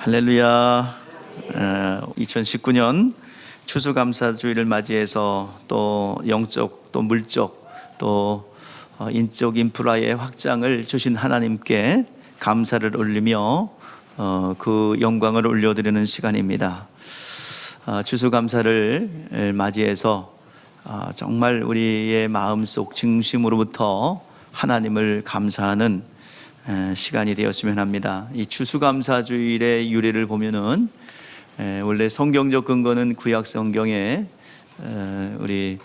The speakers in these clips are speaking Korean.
할렐루야. 2019년 추수감사주의를 맞이해서 또 영적 또 물적 또 인적 인프라의 확장을 주신 하나님께 감사를 올리며 그 영광을 올려드리는 시간입니다. 추수감사를 맞이해서 정말 우리의 마음속 중심으로부터 하나님을 감사하는 시간이 되었으면 합니다. 이 추수감사주일의 유래를 보면은 원래 성경적 근거는 구약 성경에 우리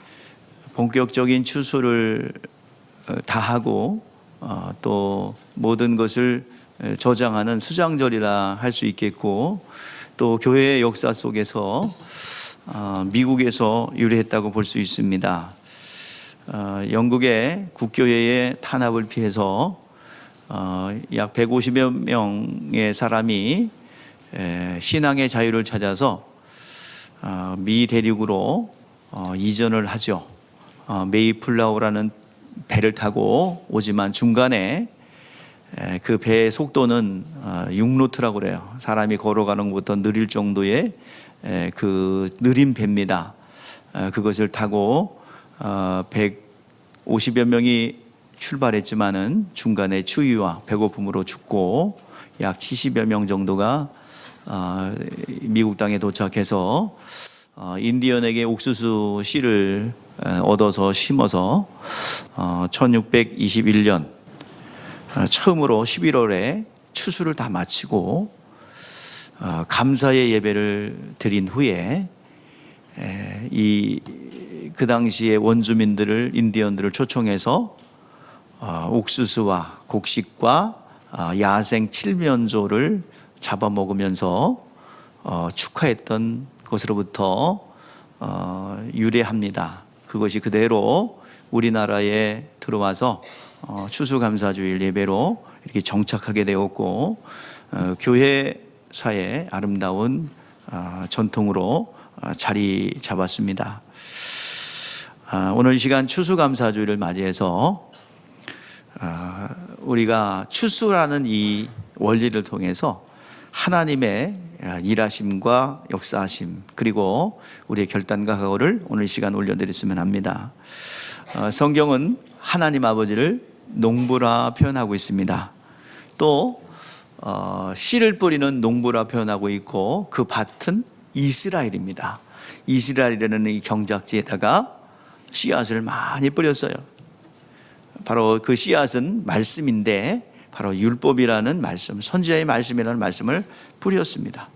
본격적인 추수를 다 하고 또 모든 것을 저장하는 수장절이라 할 수 있겠고, 또 교회의 역사 속에서 미국에서 유래했다고 볼 수 있습니다. 영국의 국교회의 탄압을 피해서 약 150여 명의 사람이 신앙의 자유를 찾아서 미 대륙으로 이전을 하죠. 메이플라워라는 배를 타고 오지만 중간에 그 배의 속도는 6노트라고 그래요. 사람이 걸어가는 것보다 느릴 정도의 그 느린 배입니다. 그것을 타고 150여 명이 출발했지만은 중간에 추위와 배고픔으로 죽고 약 70여 명 정도가 미국 땅에 도착해서 인디언에게 옥수수 씨를 얻어서 심어서 1621년 처음으로 11월에 추수를 다 마치고 감사의 예배를 드린 후에 그 당시에 원주민들을 인디언들을 초청해서 옥수수와 곡식과 야생 칠면조를 잡아먹으면서 축하했던 것으로부터 유래합니다. 그것이 그대로 우리나라에 들어와서 추수감사주일 예배로 이렇게 정착하게 되었고, 교회사의 아름다운 전통으로 자리 잡았습니다. 오늘 이 시간 추수감사주일을 맞이해서 우리가 추수라는 이 원리를 통해서 하나님의 일하심과 역사하심, 그리고 우리의 결단과 각오를 오늘 이 시간 올려드렸으면 합니다. 성경은 하나님 아버지를 농부라 표현하고 있습니다. 또 씨를 뿌리는 농부라 표현하고 있고, 그 밭은 이스라엘입니다. 이스라엘이라는 이 경작지에다가 씨앗을 많이 뿌렸어요. 바로 그 씨앗은 말씀인데, 바로 율법이라는 말씀, 선지자의 말씀이라는 말씀을 뿌렸습니다.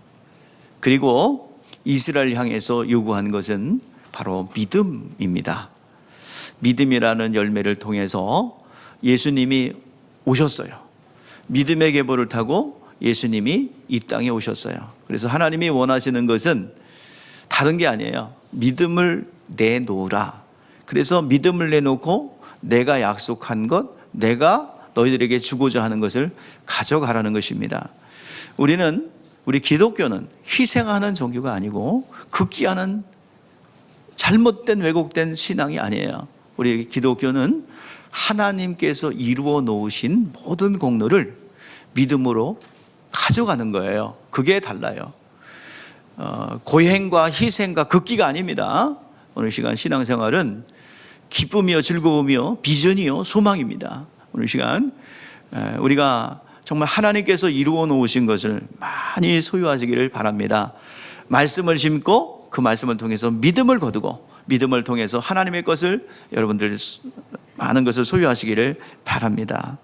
그리고 이스라엘 향해서 요구한 것은 바로 믿음입니다. 믿음이라는 열매를 통해서 예수님이 오셨어요. 믿음의 계보를 타고 예수님이 이 땅에 오셨어요. 그래서 하나님이 원하시는 것은 다른 게 아니에요. 믿음을 내놓으라. 그래서 믿음을 내놓고 내가 약속한 것, 내가 너희들에게 주고자 하는 것을 가져가라는 것입니다. 우리 기독교는 희생하는 종교가 아니고 극기하는 잘못된 왜곡된 신앙이 아니에요. 우리 기독교는 하나님께서 이루어 놓으신 모든 공로를 믿음으로 가져가는 거예요. 그게 달라요. 고행과 희생과 극기가 아닙니다. 오늘 시간 신앙생활은 기쁨이요, 즐거움이요, 비전이요, 소망입니다. 오늘 시간 우리가 정말 하나님께서 이루어 놓으신 것을 많이 소유하시기를 바랍니다. 말씀을 심고 그 말씀을 통해서 믿음을 거두고, 믿음을 통해서 하나님의 것을 여러분들 많은 것을 소유하시기를 바랍니다.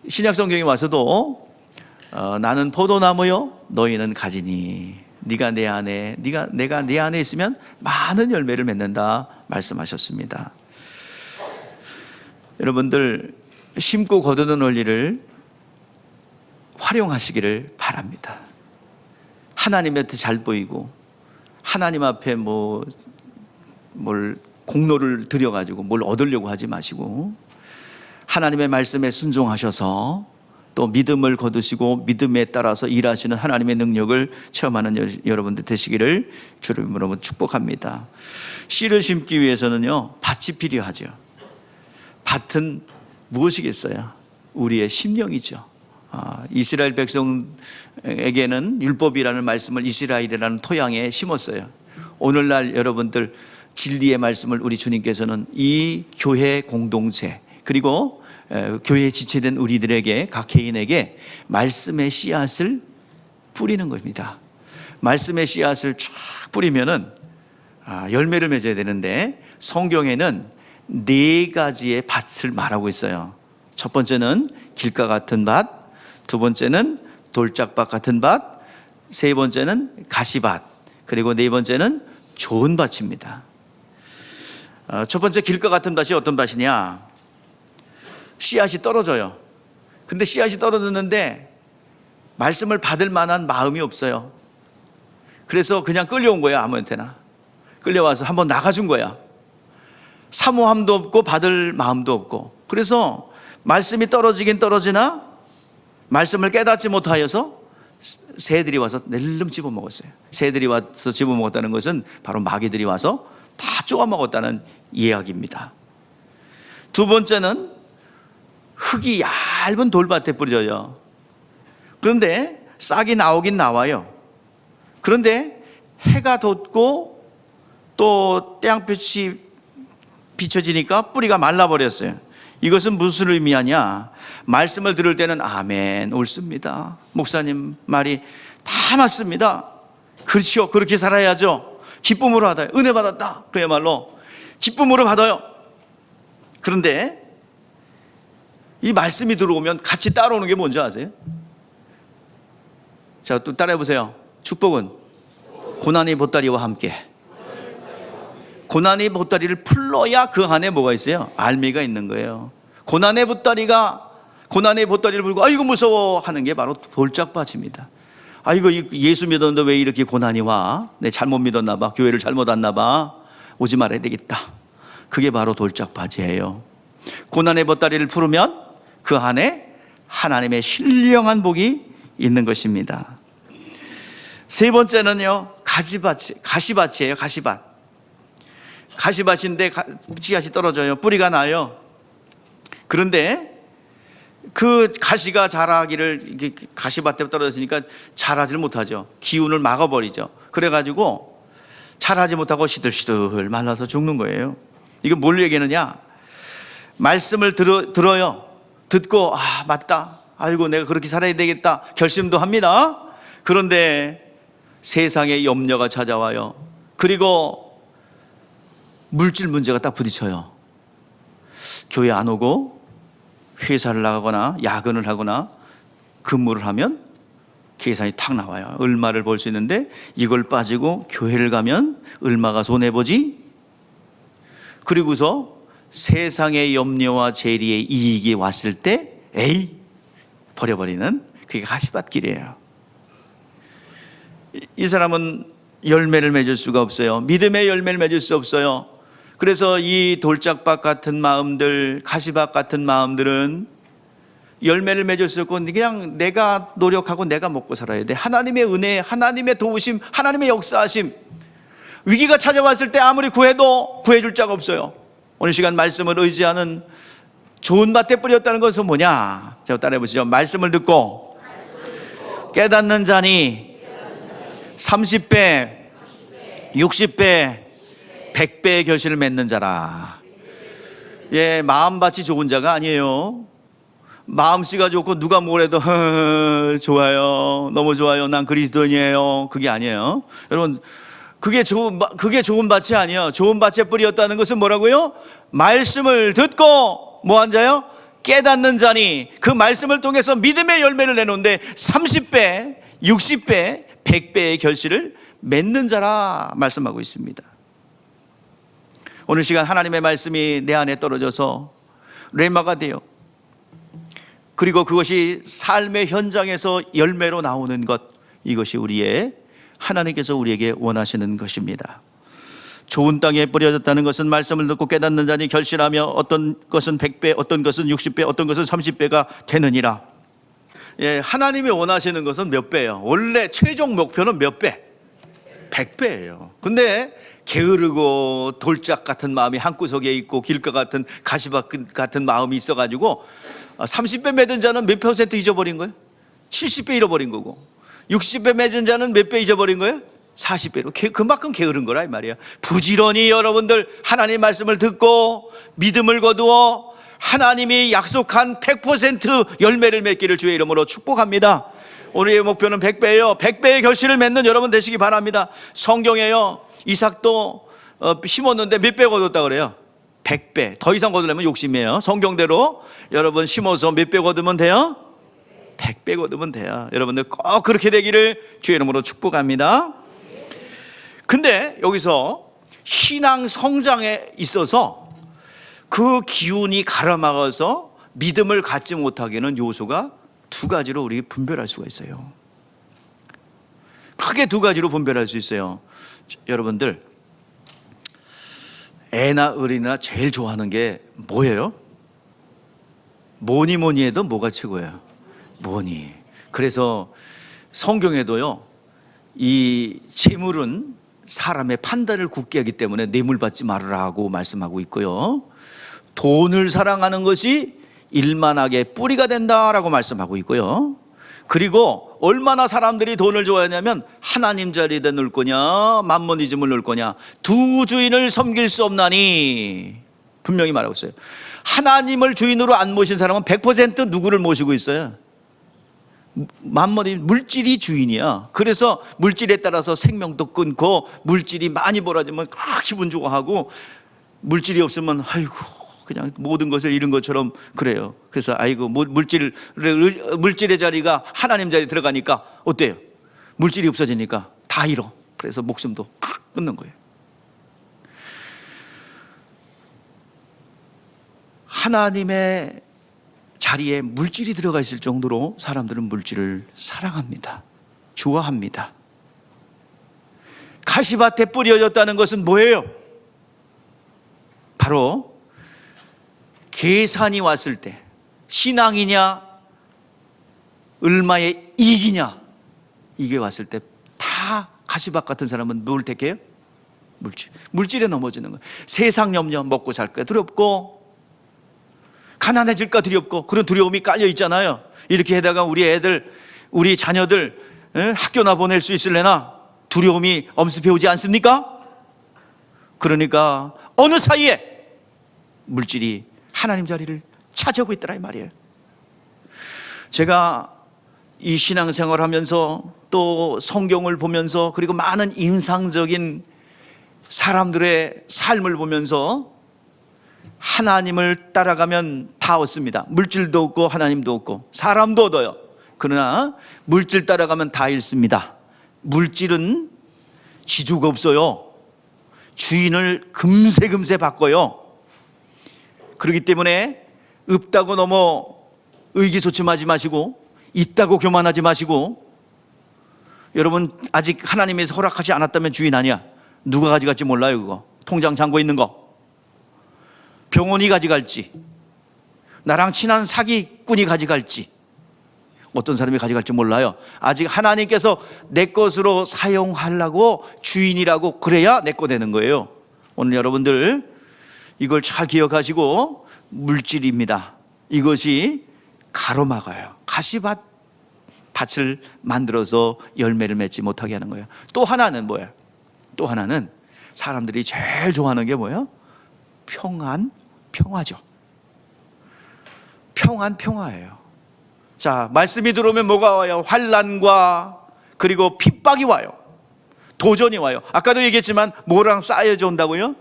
신약 성경에 와서도 나는 포도나무요 너희는 가지니 네가 내 안에, 내가 네 안에 있으면 많은 열매를 맺는다 말씀하셨습니다. 여러분들 심고 거두는 원리를 활용하시기를 바랍니다. 하나님한테 잘 보이고 하나님 앞에 뭘 공로를 들여가지고 뭘 얻으려고 하지 마시고, 하나님의 말씀에 순종하셔서 또 믿음을 거두시고 믿음에 따라서 일하시는 하나님의 능력을 체험하는 여러분들 되시기를 주로 여러분 축복합니다. 씨를 심기 위해서는요, 밭이 필요하죠. 밭은 무엇이겠어요? 우리의 심령이죠. 이스라엘 백성에게는 율법이라는 말씀을 이스라엘이라는 토양에 심었어요. 오늘날 여러분들 진리의 말씀을 우리 주님께서는 이 교회 공동체 그리고 교회에 지체된 우리들에게 각 개인에게 말씀의 씨앗을 뿌리는 겁니다. 말씀의 씨앗을 쫙 뿌리면은 열매를 맺어야 되는데 성경에는 4가지의 밭을 말하고 있어요. 첫 번째는 길가 같은 밭, 두 번째는 돌짝밭 같은 밭, 세 번째는 가시밭, 그리고 네 번째는 좋은 밭입니다. 첫 번째 길가 같은 밭이 어떤 밭이냐? 씨앗이 떨어져요. 근데 씨앗이 떨어졌는데 말씀을 받을 만한 마음이 없어요. 그래서 그냥 끌려온 거야. 아무한테나 끌려와서 한번 나가준 거야. 사모함도 없고 받을 마음도 없고. 그래서 말씀이 떨어지긴 떨어지나 말씀을 깨닫지 못하여서 새들이 와서 낼름 집어먹었어요. 새들이 와서 집어먹었다는 것은 바로 마귀들이 와서 다 쪼아먹었다는 이야기입니다. 두 번째는 흙이 얇은 돌밭에 뿌려져요. 그런데 싹이 나오긴 나와요. 그런데 해가 돋고 또 태양빛이 비춰지니까 뿌리가 말라버렸어요. 이것은 무슨 의미하냐? 말씀을 들을 때는 아멘, 옳습니다. 목사님 말이 다 맞습니다. 그렇죠, 그렇게 살아야죠. 기쁨으로 받아요. 은혜 받았다. 그야말로 기쁨으로 받아요. 그런데 이 말씀이 들어오면 같이 따라오는 게 뭔지 아세요? 자, 또 따라해 보세요. 축복은 고난의 보따리와 함께. 고난의 보따리를 풀러야 그 안에 뭐가 있어요? 알미가 있는 거예요. 고난의 보따리를 풀고 아이고 무서워 하는 게 바로 돌짝밭입니다. 아이고 예수 믿었는데 왜 이렇게 고난이 와? 내 잘못 믿었나 봐. 교회를 잘못 왔나 봐. 오지 말아야 되겠다. 그게 바로 돌짝밭이에요. 고난의 보따리를 풀으면 그 안에 하나님의 신령한 복이 있는 것입니다. 세 번째는요, 가시밭이에요. 가시밭인데 씨앗이 떨어져요. 뿌리가 나요. 그런데 그 가시가 자라기를 가시밭에 떨어졌으니까 자라질 못하죠. 기운을 막아버리죠. 그래가지고 자라지 못하고 시들시들 말라서 죽는 거예요. 이거 뭘 얘기하느냐? 말씀을 들어요. 듣고 맞다. 아이고 내가 그렇게 살아야 되겠다. 결심도 합니다. 그런데 세상의 염려가 찾아와요. 그리고 물질 문제가 딱 부딪혀요. 교회 안 오고 회사를 나가거나 야근을 하거나 근무를 하면 계산이 탁 나와요. 얼마를 벌 수 있는데 이걸 빠지고 교회를 가면 얼마가 손해보지? 그리고서 세상의 염려와 재리의 이익이 왔을 때 에이 버려버리는 그게 가시밭길이에요. 이 사람은 열매를 맺을 수가 없어요. 믿음의 열매를 맺을 수 없어요. 그래서 이 돌짝밭 같은 마음들, 가시밭 같은 마음들은 열매를 맺을 수 없고 그냥 내가 노력하고 내가 먹고 살아야 돼. 하나님의 은혜, 하나님의 도우심, 하나님의 역사하심. 위기가 찾아왔을 때 아무리 구해도 구해줄 자가 없어요. 오늘 시간 말씀을 의지하는 좋은 밭에 뿌렸다는 것은 뭐냐? 제가 따라해 보시죠. 말씀을 듣고 깨닫는 자니 30배, 60배, 100배의 결실을 맺는 자라. 예, 마음밭이 좋은 자가 아니에요. 마음씨가 좋고 누가 뭐래도 좋아요, 너무 좋아요, 난 그리스도인이에요. 그게 아니에요. 여러분, 그게 좋은 밭이 아니에요. 좋은 밭에 뿌렸다는 것은 뭐라고요? 말씀을 듣고 뭐 한 자요? 깨닫는 자니 그 말씀을 통해서 믿음의 열매를 내놓는데 30배, 60배, 100배의 결실을 맺는 자라 말씀하고 있습니다. 오늘 시간 하나님의 말씀이 내 안에 떨어져서 레마가 돼요. 그리고 그것이 삶의 현장에서 열매로 나오는 것, 이것이 하나님께서 우리에게 원하시는 것입니다. 좋은 땅에 뿌려졌다는 것은 말씀을 듣고 깨닫는 자니 결실하며 어떤 것은 100배, 어떤 것은 60배, 어떤 것은 30배가 되느니라. 예, 하나님이 원하시는 것은 몇 배예요? 원래 최종 목표는 몇 배? 100배예요. 근데 게으르고 돌짝 같은 마음이 한구석에 있고 길가 같은 가시밭 같은 마음이 있어가지고 30배 맺은 자는 몇 퍼센트 잊어버린 거예요? 70배 잃어버린 거고, 60배 맺은 자는 몇 배 잊어버린 거예요? 40배로. 그만큼 게으른 거라 이 말이야. 부지런히 여러분들 하나님 말씀을 듣고 믿음을 거두어 하나님이 약속한 100% 열매를 맺기를 주의 이름으로 축복합니다. 우리의 목표는 100배예요. 100배의 결실을 맺는 여러분 되시기 바랍니다. 성경에요, 이삭도 심었는데 몇 배 거뒀다 그래요? 100배. 더 이상 거두려면 욕심이에요. 성경대로 여러분 심어서 몇 배 거두면 돼요? 100배 거두면 돼요. 여러분들 꼭 그렇게 되기를 주의 이름으로 축복합니다. 근데 여기서 신앙 성장에 있어서 그 기운이 가라막아서 믿음을 갖지 못하게 하는 요소가 두 가지로 우리 분별할 수가 있어요. 크게 두 가지로 분별할 수 있어요. 여러분들, 애나 어린이나 제일 좋아하는 게 뭐예요? 뭐니 해도 뭐가 최고예요? 뭐니. 그래서 성경에도요, 이 재물은 사람의 판단을 굳게 하기 때문에 뇌물 받지 말으라고 말씀하고 있고요, 돈을 사랑하는 것이 일만하게 뿌리가 된다라고 말씀하고 있고요, 그리고 얼마나 사람들이 돈을 좋아하냐면 하나님 자리에다 넣을 거냐 만모니즘을 넣을 거냐, 두 주인을 섬길 수 없나니 분명히 말하고 있어요. 하나님을 주인으로 안 모신 사람은 100% 누구를 모시고 있어요? 만모니즘, 물질이 주인이야. 그래서 물질에 따라서 생명도 끊고, 물질이 많이 벌어지면 기분 좋아하고, 물질이 없으면 아이고 그냥 모든 것을 잃은 것처럼 그래요. 그래서 아이고 물질의 자리가 하나님 자리에 들어가니까 어때요? 물질이 없어지니까 다 잃어. 그래서 목숨도 끊는 거예요. 하나님의 자리에 물질이 들어가 있을 정도로 사람들은 물질을 사랑합니다. 좋아합니다. 가시밭에 뿌려졌다는 것은 뭐예요? 바로 계산이 왔을 때 신앙이냐 얼마의 이익이냐, 이게 왔을 때 다 가시밭 같은 사람은 뭘 택해요? 물질에 넘어지는 거예요. 세상 염려, 먹고 살까 두렵고 가난해질까 두렵고, 그런 두려움이 깔려 있잖아요. 이렇게 하다가 우리 애들, 우리 자녀들 학교나 보낼 수 있을래나 두려움이 엄습해 오지 않습니까? 그러니까 어느 사이에 물질이 하나님 자리를 차지하고 있더라 이 말이에요. 제가 이 신앙생활을 하면서 또 성경을 보면서 그리고 많은 인상적인 사람들의 삶을 보면서 하나님을 따라가면 다 얻습니다. 물질도 얻고 하나님도 얻고 사람도 얻어요. 그러나 물질 따라가면 다 잃습니다. 물질은 지주가 없어요. 주인을 금세 바꿔요. 그렇기 때문에 없다고 너무 의기소침하지 마시고, 있다고 교만하지 마시고, 여러분 아직 하나님에서 허락하지 않았다면 주인 아니야. 누가 가져갈지 몰라요. 그거 통장 잠궈 있는 거 병원이 가져갈지, 나랑 친한 사기꾼이 가져갈지, 어떤 사람이 가져갈지 몰라요. 아직 하나님께서 내 것으로 사용하려고 주인이라고 그래야 내 거 되는 거예요. 오늘 여러분들 이걸 잘 기억하시고, 물질입니다. 이것이 가로막아요. 밭을 만들어서 열매를 맺지 못하게 하는 거예요. 또 하나는 뭐예요? 또 하나는 사람들이 제일 좋아하는 게 뭐예요? 평화죠. 평화예요. 자, 말씀이 들어오면 뭐가 와요? 환난과 그리고 핍박이 와요. 도전이 와요. 아까도 얘기했지만 뭐랑 쌓여져 온다고요?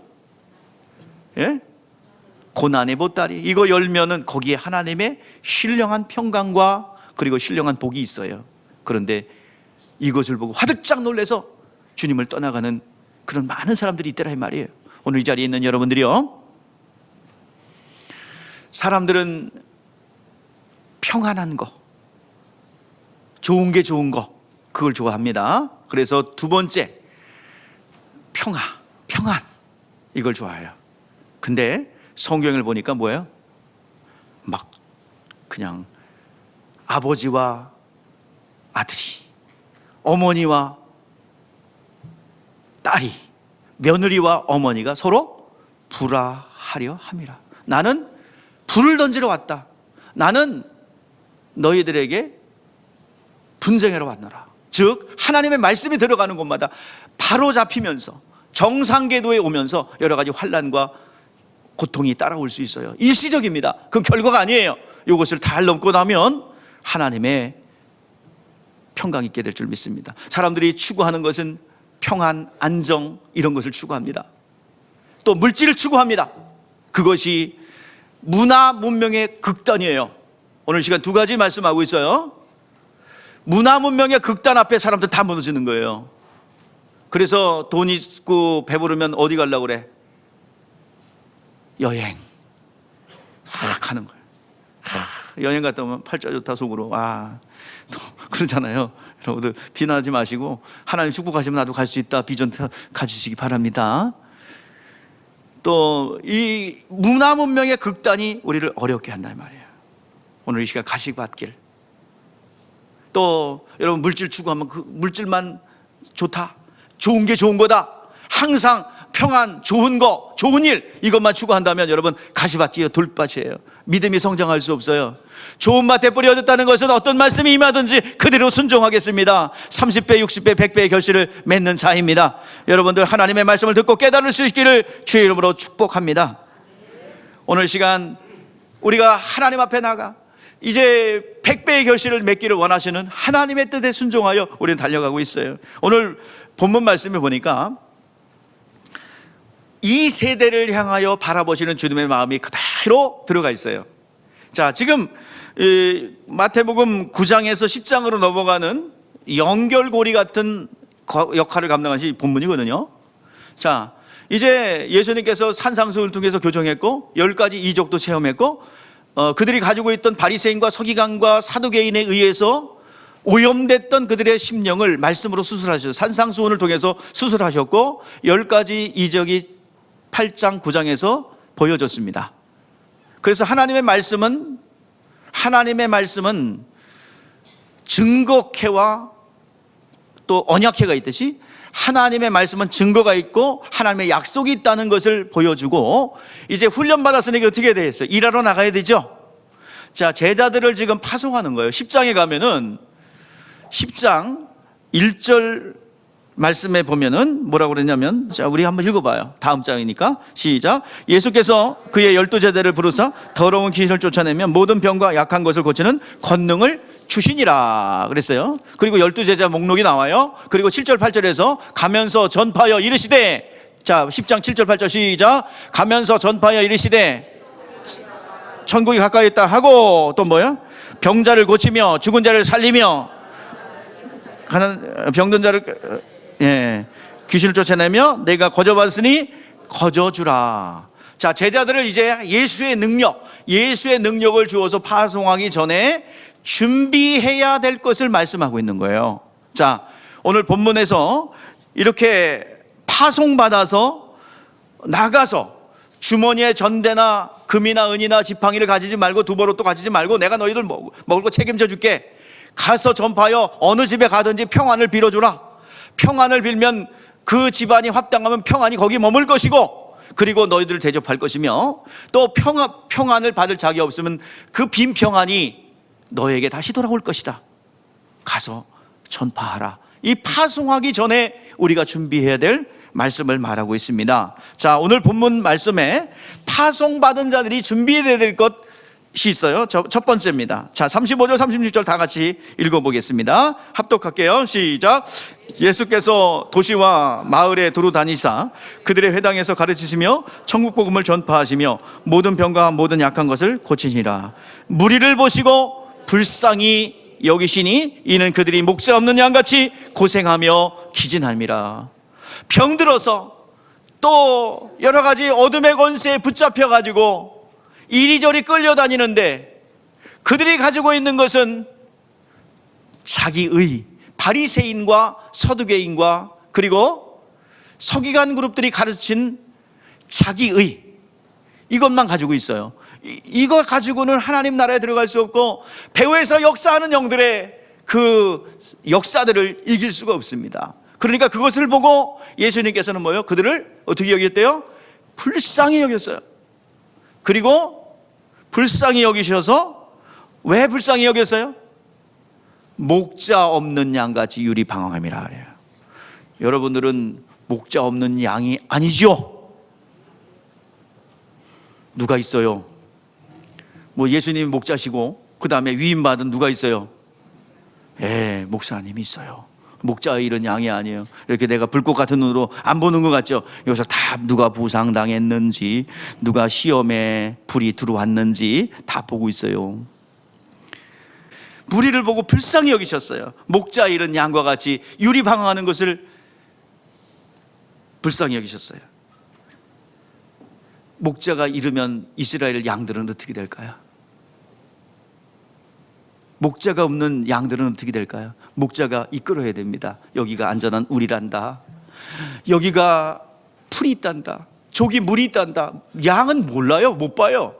예? 고난의 보따리. 이거 열면은 거기에 하나님의 신령한 평강과 그리고 신령한 복이 있어요. 그런데 이것을 보고 화들짝 놀라서 주님을 떠나가는 그런 많은 사람들이 있더라 이 말이에요. 오늘 이 자리에 있는 여러분들이요, 사람들은 평안한 거, 좋은 게 좋은 거, 그걸 좋아합니다. 그래서 두 번째, 평안, 이걸 좋아해요. 근데 성경을 보니까 뭐예요? 막 그냥 아버지와 아들이, 어머니와 딸이, 며느리와 어머니가 서로 불화하려 함이라. 나는 불을 던지러 왔다. 나는 너희들에게 분쟁하러 왔노라. 즉 하나님의 말씀이 들어가는 곳마다 바로 잡히면서 정상궤도에 오면서 여러 가지 환난과 고통이 따라올 수 있어요. 일시적입니다. 그건 결과가 아니에요. 이것을 다 넘고 나면 하나님의 평강이 있게 될 줄 믿습니다. 사람들이 추구하는 것은 평안, 안정 이런 것을 추구합니다. 또 물질을 추구합니다. 그것이 문화 문명의 극단이에요. 오늘 시간 두 가지 말씀하고 있어요. 문화 문명의 극단 앞에 사람들 다 무너지는 거예요. 그래서 돈 있고 배부르면 어디 가려고 그래? 여행 가는 거예요. 여행 갔다 오면 팔자 좋다 속으로 또 그러잖아요. 여러분들 비난하지 마시고 하나님 축복하시면 나도 갈 수 있다 비전 가지시기 바랍니다. 또 이 문화 문명의 극단이 우리를 어렵게 한단 말이에요. 오늘 이 시간 가시밭길. 또 여러분 물질 추구하면 그 물질만 좋다, 좋은 게 좋은 거다, 항상 평안, 좋은 거, 좋은 일 이것만 추구한다면 여러분 가시밭길이 돌밭이에요. 믿음이 성장할 수 없어요. 좋은 밭에 뿌려졌다는 것은 어떤 말씀이 임하든지 그대로 순종하겠습니다. 30배, 60배, 100배의 결실을 맺는 자입니다. 여러분들 하나님의 말씀을 듣고 깨달을 수 있기를 주의 이름으로 축복합니다. 오늘 시간 우리가 하나님 앞에 나가 이제 100배의 결실을 맺기를 원하시는 하나님의 뜻에 순종하여 우리는 달려가고 있어요. 오늘 본문 말씀을 보니까 이 세대를 향하여 바라보시는 주님의 마음이 그대로 들어가 있어요. 자, 지금 마태복음 9장에서 10장으로 넘어가는 연결고리 같은 역할을 감당하신 본문이거든요. 자, 이제 예수님께서 산상수훈을 통해서 교정했고 10가지 이적도 체험했고 그들이 가지고 있던 바리새인과 서기관과 사두개인에 의해서 오염됐던 그들의 심령을 말씀으로 수술하셨어요. 산상수훈을 통해서 수술하셨고 10가지 이적이 8장 9장에서 보여졌습니다. 그래서 하나님의 말씀은 증거캐와 또 언약캐가 있듯이 하나님의 말씀은 증거가 있고 하나님의 약속이 있다는 것을 보여주고 이제 훈련받았으니까 어떻게 되겠어요? 일하러 나가야 되죠. 자, 제자들을 지금 파송하는 거예요. 10장에 가면은 10장 1절 말씀에 보면은 뭐라고 그랬냐면, 자, 우리 한번 읽어봐요. 다음 장이니까 시작. 예수께서 그의 12제자를 부르사 더러운 귀신을 쫓아내며 모든 병과 약한 것을 고치는 권능을 주시니라 그랬어요. 그리고 12제자 목록이 나와요. 그리고 7절 8절에서 가면서 전파하여 이르시되, 자 10장 7절 8절 시작. 가면서 전파하여 이르시되 천국이 가까이 있다 하고 또 뭐야? 병자를 고치며 죽은 자를 살리며 병든 자를 귀신을 쫓아내며 내가 거저받았으니 거저주라. 자, 제자들을 이제 예수의 능력을 주어서 파송하기 전에 준비해야 될 것을 말씀하고 있는 거예요. 자, 오늘 본문에서 이렇게 파송받아서 나가서 주머니에 전대나 금이나 은이나 지팡이를 가지지 말고 두보로또 가지지 말고 내가 너희들 먹을 거 책임져 줄게. 가서 전파하여 어느 집에 가든지 평안을 빌어주라. 평안을 빌면 그 집안이 합당하면 평안이 거기 머물 것이고, 그리고 너희들을 대접할 것이며, 또 평안을 받을 자가 없으면 그 빈 평안이 너에게 다시 돌아올 것이다. 가서 전파하라. 이 파송하기 전에 우리가 준비해야 될 말씀을 말하고 있습니다. 자, 오늘 본문 말씀에 파송받은 자들이 준비해야 될 것이 있어요. 첫 번째입니다. 자, 35절 36절 다 같이 읽어보겠습니다. 합독할게요. 시작. 예수께서 도시와 마을에 두루 다니사 그들의 회당에서 가르치시며 천국 복음을 전파하시며 모든 병과 모든 약한 것을 고치니라. 무리를 보시고 불쌍히 여기시니 이는 그들이 목자 없는 양같이 고생하며 기진함이라. 병들어서 또 여러 가지 어둠의 권세에 붙잡혀 가지고 이리저리 끌려다니는데 그들이 가지고 있는 것은 자기의, 바리새인과 서두개인과 그리고 서기관 그룹들이 가르친 자기의, 이것만 가지고 있어요. 이거 가지고는 하나님 나라에 들어갈 수 없고 배후에서 역사하는 영들의 그 역사들을 이길 수가 없습니다. 그러니까 그것을 보고 예수님께서는 뭐예요? 그들을 어떻게 여겼대요? 불쌍히 여겼어요. 그리고 불쌍히 여기셔서 왜 불쌍히 여겼어요? 목자 없는 양같이 유리방황함이라 그래요. 여러분들은 목자 없는 양이 아니죠? 누가 있어요? 뭐 예수님이 목자시고 그 다음에 위임받은 누가 있어요? 목사님이 있어요. 목자의 일은 양이 아니에요. 이렇게 내가 불꽃 같은 눈으로 안 보는 것 같죠? 여기서 다 누가 부상당했는지, 누가 시험에 불이 들어왔는지 다 보고 있어요. 무리를 보고 불쌍히 여기셨어요. 목자의 일은 양과 같이 유리방황하는 것을 불쌍히 여기셨어요. 목자가 잃으면 이스라엘 양들은 어떻게 될까요? 목자가 없는 양들은 어떻게 될까요? 목자가 이끌어야 됩니다. 여기가 안전한 우리란다. 여기가 풀이 있단다. 저기 물이 있단다. 양은 몰라요. 못 봐요.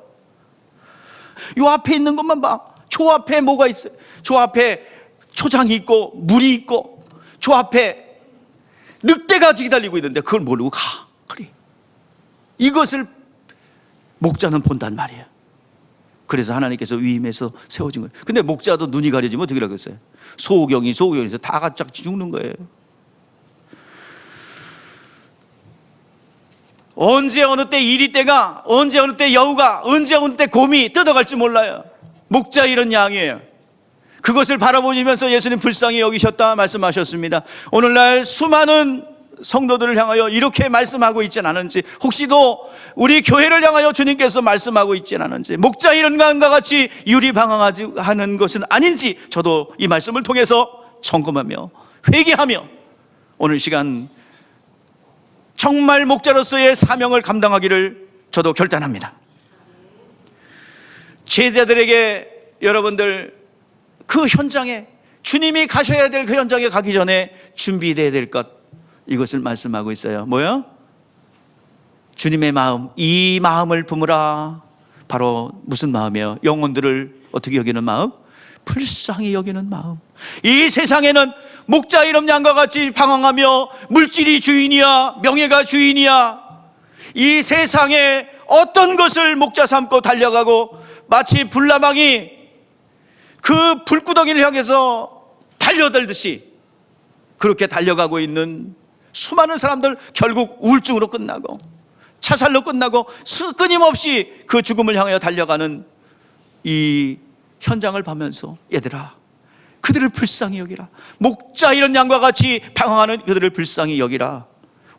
요 앞에 있는 것만 봐. 저 앞에 뭐가 있어요? 저 앞에 초장이 있고 물이 있고 저 앞에 늑대가 기다리고 있는데 그걸 모르고 가. 그래. 이것을 목자는 본단 말이에요. 그래서 하나님께서 위임해서 세워준 거예요. 근데 목자도 눈이 가려지면 어떻게 하겠어요? 소경에서 다 같이 죽는 거예요. 언제 어느 때 이리 때가, 언제 어느 때 여우가, 언제 어느 때 곰이 뜯어갈지 몰라요. 목자 이런 양이에요. 그것을 바라보시면서 예수님 불쌍히 여기셨다 말씀하셨습니다. 오늘날 수많은 성도들을 향하여 이렇게 말씀하고 있진 않은지, 혹시도 우리 교회를 향하여 주님께서 말씀하고 있진 않은지, 목자 이런 양과 같이 유리방황하지 하는 것은 아닌지 저도 이 말씀을 통해서 점검하며 회개하며 오늘 시간 정말 목자로서의 사명을 감당하기를 저도 결단합니다. 제자들에게 여러분들 그 현장에, 주님이 가셔야 될 그 현장에 가기 전에 준비되어야 될 것, 이것을 말씀하고 있어요. 뭐요? 주님의 마음, 이 마음을 품으라. 바로 무슨 마음이에요? 영혼들을 어떻게 여기는 마음? 불쌍히 여기는 마음. 이 세상에는 목자 이름 양과 같이 방황하며 물질이 주인이야, 명예가 주인이야, 이 세상에 어떤 것을 목자 삼고 달려가고 마치 불나방이 그 불구덩이를 향해서 달려들듯이 그렇게 달려가고 있는 수많은 사람들, 결국 우울증으로 끝나고 자살로 끝나고 끊임없이 그 죽음을 향하여 달려가는 이 현장을 보면서 얘들아, 그들을 불쌍히 여기라. 목자 이런 양과 같이 방황하는 그들을 불쌍히 여기라.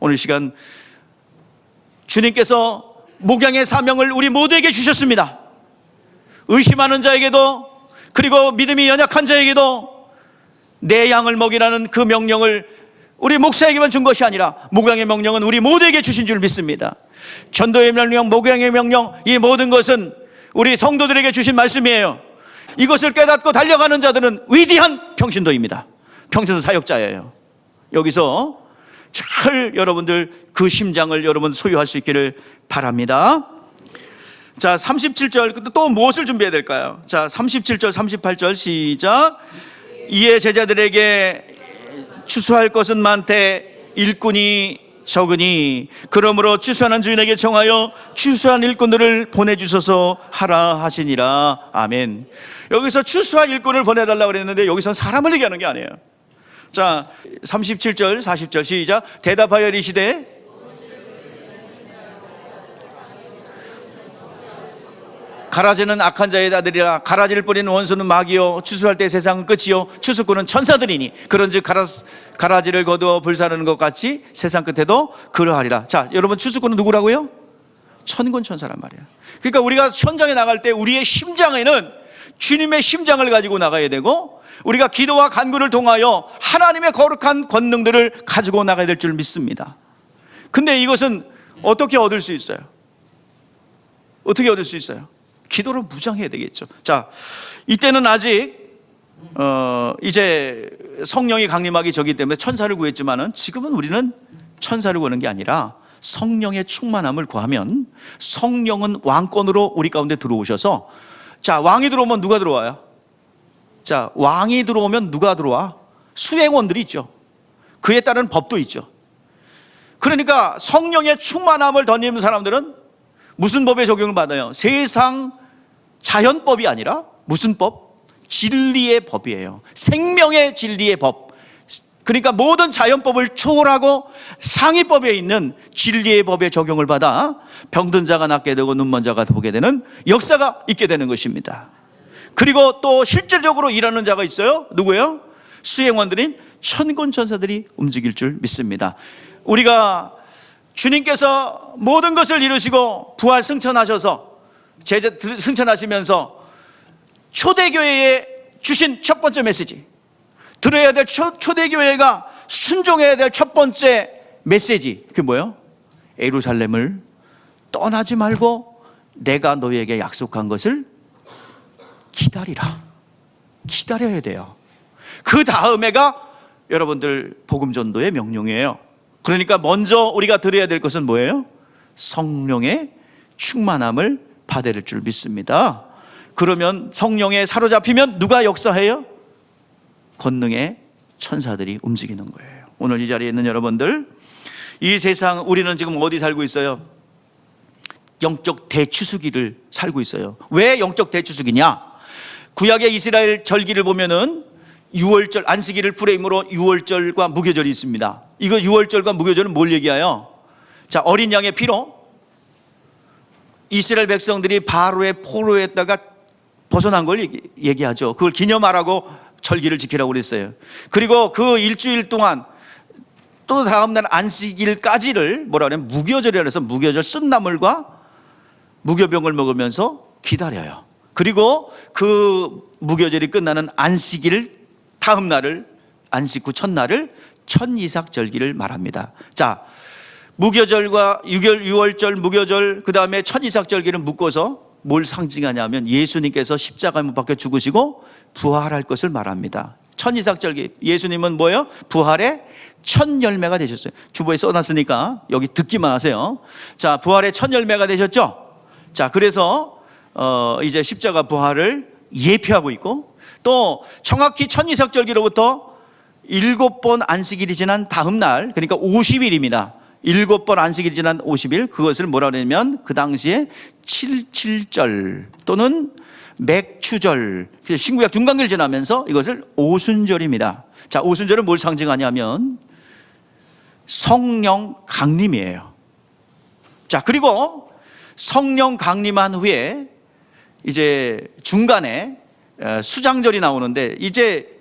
오늘 시간 주님께서 목양의 사명을 우리 모두에게 주셨습니다. 의심하는 자에게도, 그리고 믿음이 연약한 자에게도 내 양을 먹이라는 그 명령을 우리 목사에게만 준 것이 아니라 목양의 명령은 우리 모두에게 주신 줄 믿습니다. 전도의 명령, 목양의 명령, 이 모든 것은 우리 성도들에게 주신 말씀이에요. 이것을 깨닫고 달려가는 자들은 위대한 평신도입니다. 평신도 사역자예요. 여기서 잘 여러분들 그 심장을 여러분 소유할 수 있기를 바랍니다. 자, 37절 또 무엇을 준비해야 될까요? 자, 37절 38절 시작. 이에 제자들에게 추수할 것은 많되 일꾼이 적으니 그러므로 추수하는 주인에게 청하여 추수한 일꾼들을 보내주셔서 하라 하시니라. 아멘. 여기서 추수할 일꾼을 보내달라고 그랬는데 여기서는 사람을 얘기하는 게 아니에요. 자, 37절 40절 시작. 대답하여 이르시되 가라지는 악한 자의 아들이라. 가라지를 뿌리는 원수는 마귀요 추수할 때 세상은 끝이요 추수꾼은 천사들이니 그런즉 가라지를 거두어 불사르는 것 같이 세상 끝에도 그러하리라. 자, 여러분 추수꾼은 누구라고요? 천군 천사란 말이에요. 그러니까 우리가 현장에 나갈 때 우리의 심장에는 주님의 심장을 가지고 나가야 되고, 우리가 기도와 간구를 통하여 하나님의 거룩한 권능들을 가지고 나가야 될 줄 믿습니다. 근데 이것은 어떻게 얻을 수 있어요? 어떻게 얻을 수 있어요? 기도를 무장해야 되겠죠. 자, 이때는 아직 이제 성령이 강림하기 전이기 때문에 천사를 구했지만은 지금은 우리는 천사를 구하는 게 아니라 성령의 충만함을 구하면 성령은 왕권으로 우리 가운데 들어오셔서, 자, 왕이 들어오면 누가 들어와요? 자, 왕이 들어오면 누가 들어와? 수행원들이 있죠. 그에 따른 법도 있죠. 그러니까 성령의 충만함을 덧입는 사람들은 무슨 법에 적용을 받아요? 세상 자연법이 아니라 무슨 법? 진리의 법이에요. 생명의 진리의 법. 그러니까 모든 자연법을 초월하고 상위법에 있는 진리의 법에 적용을 받아 병든 자가 낫게 되고 눈먼 자가 보게 되는 역사가 있게 되는 것입니다. 그리고 또 실질적으로 일하는 자가 있어요. 누구예요? 수행원들인 천군 천사들이 움직일 줄 믿습니다. 우리가 주님께서 모든 것을 이루시고 부활 승천하셔서 승천하시면서 초대교회에 주신 첫 번째 메시지, 들어야 될 초대교회가 순종해야 될 첫 번째 메시지, 그게 뭐예요? 예루살렘을 떠나지 말고 내가 너희에게 약속한 것을 기다리라. 기다려야 돼요. 그 다음에가 여러분들 복음 전도의 명령이에요. 그러니까 먼저 우리가 드려야 될 것은 뭐예요? 성령의 충만함을 받아야 될 줄 믿습니다. 그러면 성령에 사로잡히면 누가 역사해요? 권능의 천사들이 움직이는 거예요. 오늘 이 자리에 있는 여러분들, 이 세상 우리는 지금 어디 살고 있어요? 영적 대추수기를 살고 있어요. 왜 영적 대추수기냐? 구약의 이스라엘 절기를 보면은 유월절, 안식일을 프레임으로 유월절과 무교절이 있습니다. 이거 유월절과 무교절은 뭘 얘기해요? 자, 어린 양의 피로 이스라엘 백성들이 바로의 포로에다가 벗어난 걸 얘기하죠. 그걸 기념하라고 절기를 지키라고 그랬어요. 그리고 그 일주일 동안 또 다음날 안식일까지를 뭐라 그래요? 무교절이라 해서 무교절 쓴나물과 무교병을 먹으면서 기다려요. 그리고 그 무교절이 끝나는 안식일 다음 날을, 안식 후 첫날을 천이삭절기를 말합니다. 자, 무교절과 유월절, 무교절, 그 다음에 천이삭절기를 묶어서 뭘 상징하냐면 예수님께서 십자가에 못 박혀 죽으시고 부활할 것을 말합니다. 천이삭절기, 예수님은 뭐예요? 부활의 첫 열매가 되셨어요. 주보에 써놨으니까 여기 듣기만 하세요. 자, 부활의 첫 열매가 되셨죠? 자, 그래서 이제 십자가 부활을 예표하고 있고, 또 정확히 천이삭절기로부터 7번 안식일이 지난 다음 날, 그러니까 50일입니다. 7번 안식일이 지난 50일, 그것을 뭐라 그러냐면 그 당시에 77절 또는 맥추절, 신구약 중간기를 지나면서 이것을 오순절입니다. 자, 오순절은 뭘 상징하냐면 성령 강림이에요. 자, 그리고 성령 강림한 후에 이제 중간에 수장절이 나오는데, 이제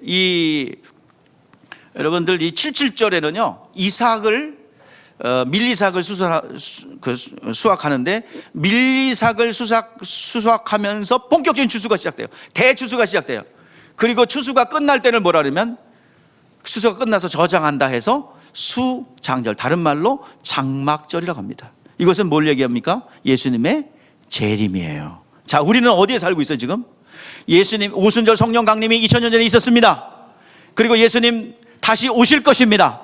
여러분들 이 77절에는요 이삭을 밀이삭을 수확하는데, 밀이삭을 수확하면서 본격적인 추수가 시작돼요. 대추수가 시작돼요. 그리고 추수가 끝날 때는 뭐라 그러면, 추수가 끝나서 저장한다 해서 수장절, 다른 말로 장막절이라고 합니다. 이것은 뭘 얘기합니까? 예수님의 재림이에요. 자, 우리는 어디에 살고 있어요 지금? 예수님 오순절 성령 강림이 2000년 전에 있었습니다. 그리고 예수님 다시 오실 것입니다.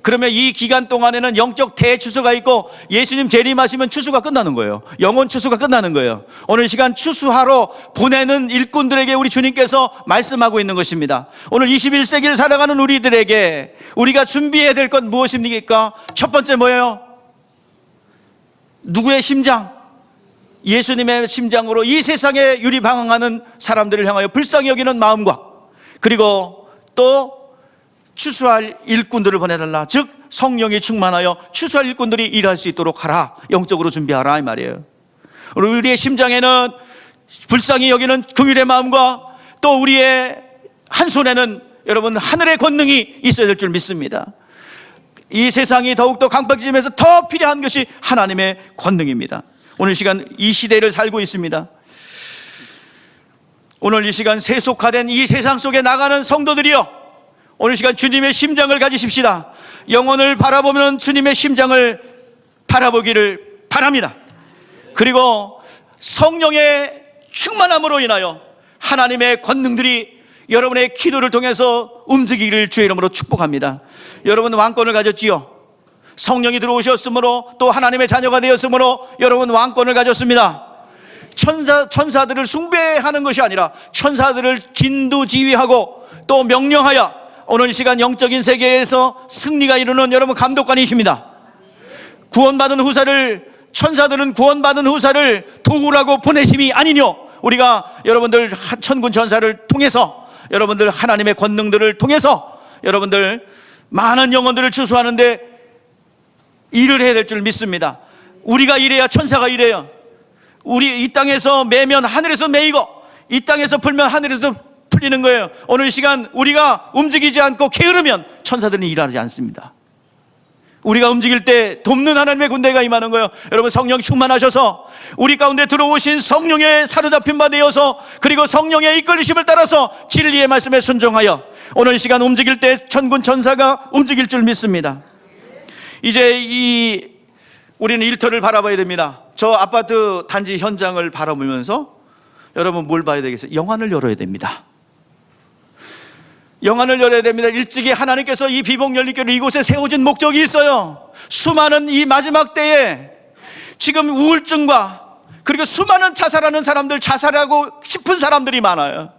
그러면 이 기간 동안에는 영적 대추수가 있고, 예수님 재림하시면 추수가 끝나는 거예요. 영혼 추수가 끝나는 거예요. 오늘 시간 추수하러 보내는 일꾼들에게 우리 주님께서 말씀하고 있는 것입니다. 오늘 21세기를 살아가는 우리들에게 우리가 준비해야 될 건 무엇입니까? 첫 번째 뭐예요? 누구의 심장? 예수님의 심장으로 이 세상에 유리방황하는 사람들을 향하여 불쌍히 여기는 마음과, 그리고 또 추수할 일꾼들을 보내달라. 즉 성령이 충만하여 추수할 일꾼들이 일할 수 있도록 하라. 영적으로 준비하라 이 말이에요. 우리의 심장에는 불쌍히 여기는 긍휼의 마음과, 또 우리의 한 손에는 여러분 하늘의 권능이 있어야 될 줄 믿습니다. 이 세상이 더욱더 강박해지면서 더 필요한 것이 하나님의 권능입니다. 오늘 시간 이 시대를 살고 있습니다. 오늘 이 시간 세속화된 이 세상 속에 나가는 성도들이여, 오늘 시간 주님의 심장을 가지십시다. 영혼을 바라보면 주님의 심장을 바라보기를 바랍니다. 그리고 성령의 충만함으로 인하여 하나님의 권능들이 여러분의 기도를 통해서 움직이기를 주의 이름으로 축복합니다. 여러분 왕권을 가졌지요. 성령이 들어오셨으므로, 또 하나님의 자녀가 되었으므로 여러분 왕권을 가졌습니다. 천사들을 숭배하는 것이 아니라 천사들을 진두지휘하고 또 명령하여 오늘 이 시간 영적인 세계에서 승리가 이루는 여러분 감독관이십니다. 구원받은 후사를, 천사들은 구원받은 후사를 도우라고 보내심이 아니뇨, 우리가 여러분들 천군 천사를 통해서, 여러분들 하나님의 권능들을 통해서 여러분들 많은 영혼들을 추수하는데 일을 해야 될 줄 믿습니다. 우리가 일해야 천사가 일해요. 우리 이 땅에서 매면 하늘에서 매이고, 이 땅에서 풀면 하늘에서 풀리는 거예요. 오늘 시간 우리가 움직이지 않고 게으르면 천사들은 일하지 않습니다. 우리가 움직일 때 돕는 하나님의 군대가 임하는 거예요. 여러분, 성령 충만하셔서 우리 가운데 들어오신 성령의 사로잡힌 바 되어서, 그리고 성령의 이끌리심을 따라서 진리의 말씀에 순종하여 오늘 시간 움직일 때 천군 천사가 움직일 줄 믿습니다. 이제 우리는 일터를 바라봐야 됩니다. 저 아파트 단지 현장을 바라보면서 여러분 뭘 봐야 되겠어요? 영안을 열어야 됩니다. 영안을 열어야 됩니다. 일찍이 하나님께서 이 비복열린교를 이곳에 세워진 목적이 있어요. 수많은 이 마지막 때에 지금 우울증과, 그리고 수많은 자살하는 사람들, 자살하고 싶은 사람들이 많아요.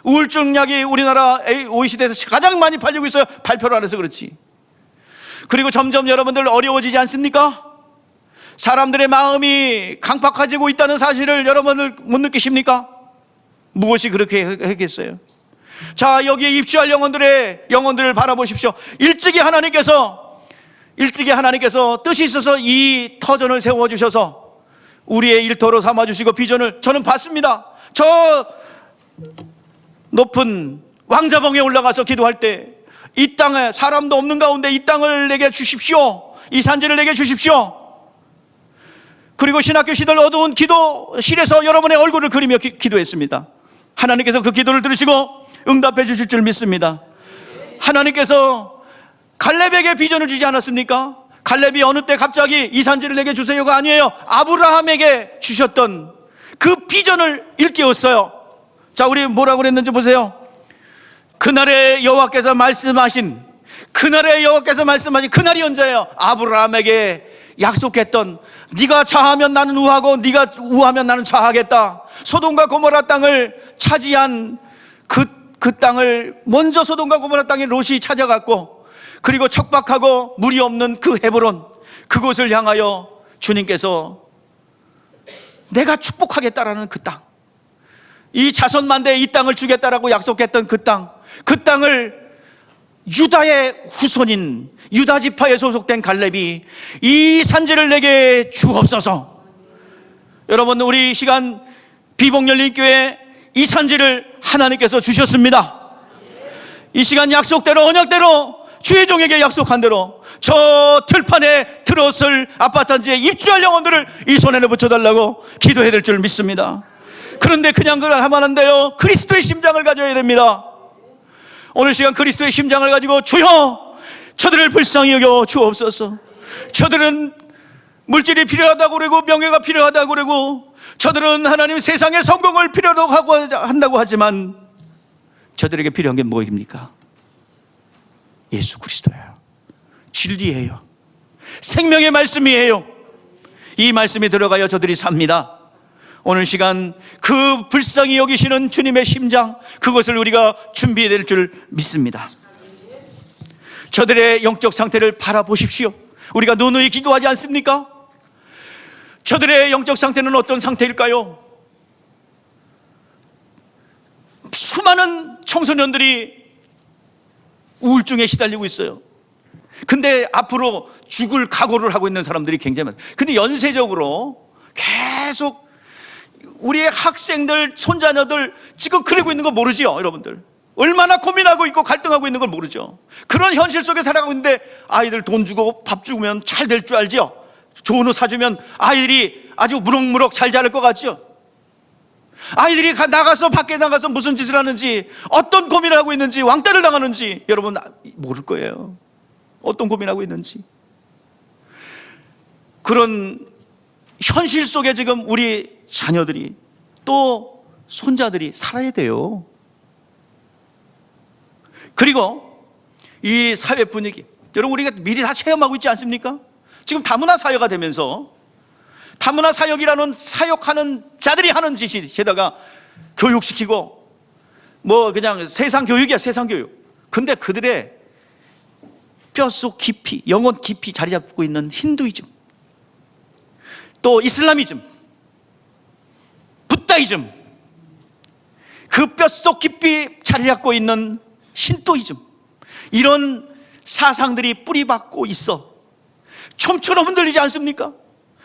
우울증 약이 우리나라 OECD에서 가장 많이 팔리고 있어요. 발표를 안 해서 그렇지. 그리고 점점 여러분들 어려워지지 않습니까? 사람들의 마음이 강팍해지고 있다는 사실을 여러분들 못 느끼십니까? 무엇이 그렇게 했겠어요? 자, 여기에 입주할 영혼들을 바라보십시오. 일찍이 하나님께서 뜻이 있어서 이 터전을 세워주셔서 우리의 일터로 삼아주시고 비전을 저는 봤습니다. 저 높은 왕자봉에 올라가서 기도할 때 이 땅에 사람도 없는 가운데 이 땅을 내게 주십시오, 이 산지를 내게 주십시오. 그리고 신학교 시절 어두운 기도실에서 여러분의 얼굴을 그리며 기도했습니다. 하나님께서 그 기도를 들으시고 응답해 주실 줄 믿습니다. 하나님께서 갈렙에게 비전을 주지 않았습니까? 갈렙이 어느 때 갑자기 이 산지를 내게 주세요가 아니에요. 아브라함에게 주셨던 그 비전을 일깨웠어요. 자, 우리 뭐라고 그랬는지 보세요. 그날에 여호와께서 말씀하신 그날이 언제예요? 아브라함에게 약속했던, 네가 좌하면 나는 우하고 네가 우하면 나는 좌하겠다. 소돔과 고모라 땅을 차지한 그 땅을 먼저 소돔과 고모라 땅에 롯이 찾아갔고, 그리고 척박하고 물이 없는 그 헤브론, 그곳을 향하여 주님께서 내가 축복하겠다라는 그 땅, 이 자손만대에 이 땅을 주겠다라고 약속했던 그 땅을 유다의 후손인 유다 지파에 소속된 갈렙이 이 산지를 내게 주옵소서. 여러분, 우리 시간 비복열린교회 이 산지를 하나님께서 주셨습니다. 이 시간 약속대로, 언약대로, 주의 종에게 약속한 대로 저 들판에 들었을 아파트 단지에 입주할 영혼들을 이 손에 붙여달라고 기도해야 될 줄 믿습니다. 그런데 그냥 하면 안 돼요. 그리스도의 심장을 가져야 됩니다. 오늘 시간 그리스도의 심장을 가지고 주여 저들을 불쌍히 여겨 주옵소서. 저들은 물질이 필요하다고 그러고 명예가 필요하다고 그러고, 저들은 하나님 세상의 성공을 필요로 한다고 하지만 저들에게 필요한 게 뭐입니까? 예수 그리스도예요. 진리예요. 생명의 말씀이에요. 이 말씀이 들어가야 저들이 삽니다. 오늘 시간 그 불쌍히 여기시는 주님의 심장, 그것을 우리가 준비해야 될 줄 믿습니다. 저들의 영적 상태를 바라보십시오. 우리가 누누이 기도하지 않습니까? 저들의 영적 상태는 어떤 상태일까요? 수많은 청소년들이 우울증에 시달리고 있어요. 근데 앞으로 죽을 각오를 하고 있는 사람들이 굉장히 많아요. 근데 연쇄적으로 계속 우리의 학생들, 손자녀들 지금 그러고 있는 거 모르죠, 여러분들? 얼마나 고민하고 있고 갈등하고 있는 걸 모르죠. 그런 현실 속에 살아가고 있는데 아이들 돈 주고 밥 주면 잘 될 줄 알죠? 좋은 옷 사주면 아이들이 아주 무럭무럭 잘 자랄 것 같죠? 아이들이 밖에 나가서 무슨 짓을 하는지, 어떤 고민을 하고 있는지, 왕따를 당하는지 여러분 모를 거예요. 어떤 고민하고 있는지. 그런 현실 속에 지금 우리 자녀들이, 또 손자들이 살아야 돼요. 그리고 이 사회 분위기, 여러분 우리가 미리 다 체험하고 있지 않습니까? 지금 다문화 사회가 되면서, 다문화 사역이라는 사역하는 자들이 하는 짓에다가 교육시키고, 뭐 그냥 세상 교육이야, 세상 교육. 근데 그들의 뼛속 깊이, 영혼 깊이 자리 잡고 있는 힌두이즘, 또 이슬람이즘, 부다이즘, 그 뼛속 깊이 자리 잡고 있는 신토이즘, 이런 사상들이 뿌리박고 있어 좀처럼 흔들리지 않습니까?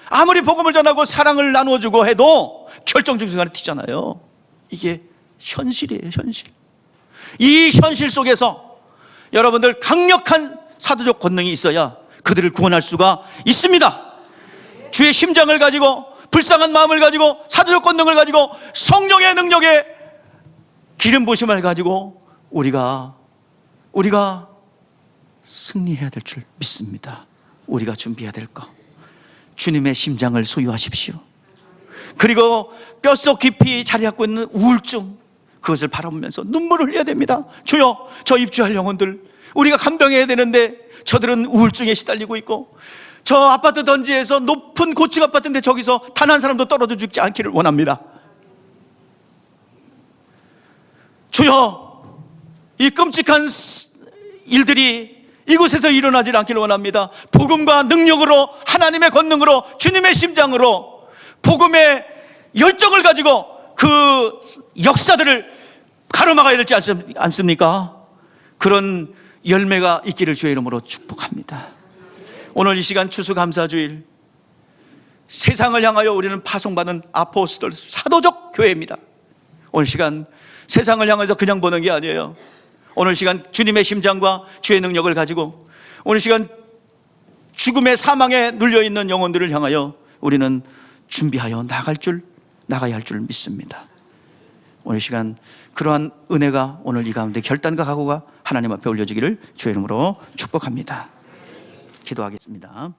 아무리 복음을 전하고 사랑을 나눠주고 해도 결정적 순간에 튀잖아요. 이게 현실이에요, 현실. 이 현실 속에서 여러분들 강력한 사도적 권능이 있어야 그들을 구원할 수가 있습니다. 주의 심장을 가지고, 불쌍한 마음을 가지고, 사도적 권능을 가지고, 성령의 능력에 기름 부심을 가지고 우리가 승리해야 될 줄 믿습니다. 우리가 준비해야 될 것, 주님의 심장을 소유하십시오. 그리고 뼛속 깊이 자리 잡고 있는 우울증, 그것을 바라보면서 눈물을 흘려야 됩니다. 주여, 저 입주할 영혼들, 우리가 간병해야 되는데 저들은 우울증에 시달리고 있고, 저 아파트 던지에서 높은 고층 아파트인데 저기서 단 한 사람도 떨어져 죽지 않기를 원합니다. 주여, 이 끔찍한 일들이 이곳에서 일어나질 않기를 원합니다. 복음과 능력으로, 하나님의 권능으로, 주님의 심장으로 복음의 열정을 가지고 그 역사들을 가로막아야 되지 않습니까? 그런 열매가 있기를 주의 이름으로 축복합니다. 오늘 이 시간 추수감사주일, 세상을 향하여 우리는 파송받은 아포스톨, 사도적 교회입니다. 오늘 시간 세상을 향해서 그냥 보는 게 아니에요. 오늘 시간 주님의 심장과 주의 능력을 가지고 오늘 시간 죽음의 사망에 눌려있는 영혼들을 향하여 우리는 준비하여 나가야 할 줄 믿습니다. 오늘 시간 그러한 은혜가 오늘 이 가운데 결단과 각오가 하나님 앞에 올려지기를 주의 이름으로 축복합니다. 기도하겠습니다.